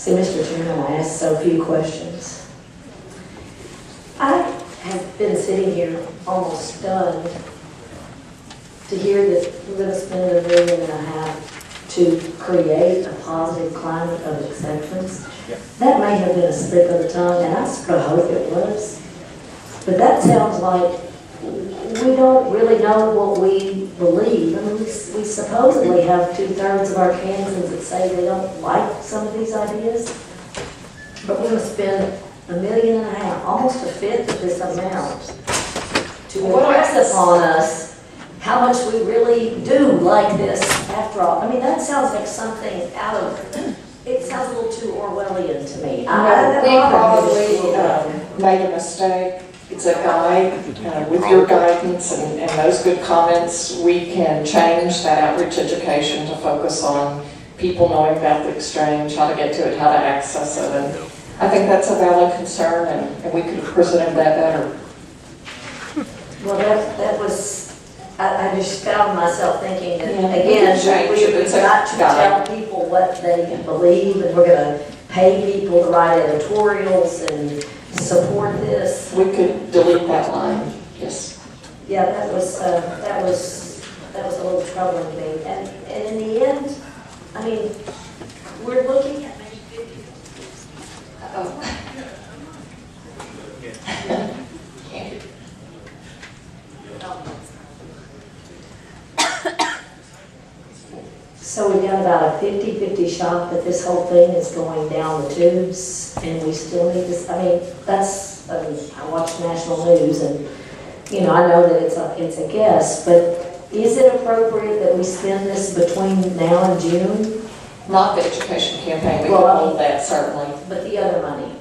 See, Mr. Chairman, I asked so few questions. I have been sitting here almost stunned to hear that we're going to spend $1.5 million to create a positive climate of acceptance. That may have been a slip of the tongue, and I sort of hope it was. But that sounds like we don't really know what we believe. I mean, we supposedly have 2/3 of our Kansans that say they don't like some of these ideas. But we're going to spend $1.5 million, almost a fifth of this amount, to impress upon us how much we really do like this after all. I mean, that sounds like something out of, it sounds a little too Orwellian to me. We probably made a mistake. It's a guide. With your guidance and those good comments, we can change that outreach education to focus on people knowing about the exchange, how to get to it, how to access it. And I think that's a valid concern, and we could have presented that better. Well, that was, I just found myself thinking that, again, we've got to tell people what they believe, and we're going to pay people to write editorials and support this. We could delete that line, yes. Yeah, that was a little troubling to me. And in the end, I mean, we're looking at maybe 50. So we've got about a 50-50 shot that this whole thing is going down the tubes, and we still need this. I mean, that's, I watch national news, and, you know, I know that it's a guess, but is it appropriate that we spend this between now and June? Not the education campaign, we can hold that, certainly. But the other money?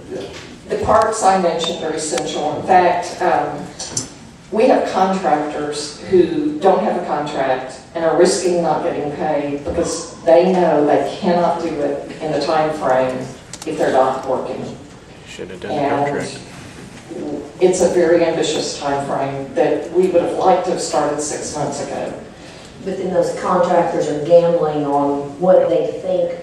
The parts I mentioned are essential. In fact, we have contractors who don't have a contract and are risking not getting paid because they know they cannot do it in the time frame if they're not working. Should have done the contract. It's a very ambitious time frame that we would have liked to have started 6 months ago. But then those contractors are gambling on what they think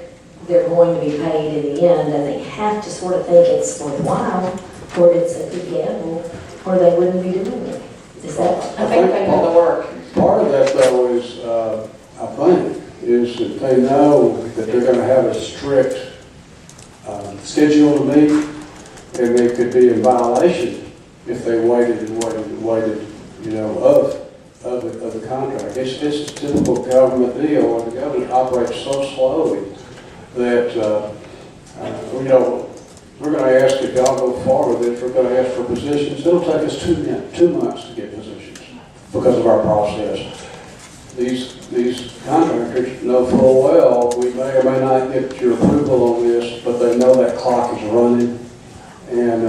they're going to be paid in the end, and they have to sort of think it's worthwhile, or it's a good gamble, or they wouldn't be doing it. Is that? I think they know the work. Part of that, though, is, I think, is that they know that they're going to have a strict schedule to meet, and they could be in violation if they waited, you know, of the contract. It's a typical government deal, and the government operates so slowly that, you know, we're going to ask if y'all go forward with it, we're going to ask for positions. It'll take us 2 months to get positions because of our process. These contractors know full well we may or may not get your approval on this, but they know that clock is running, and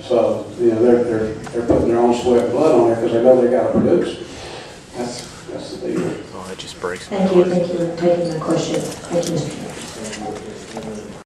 so you know they're putting their own sweat and blood on it because they know they got to produce. That's the deal. Oh, that just breaks my Thank you heart. for taking my question. Thank you, Mr. Chairman.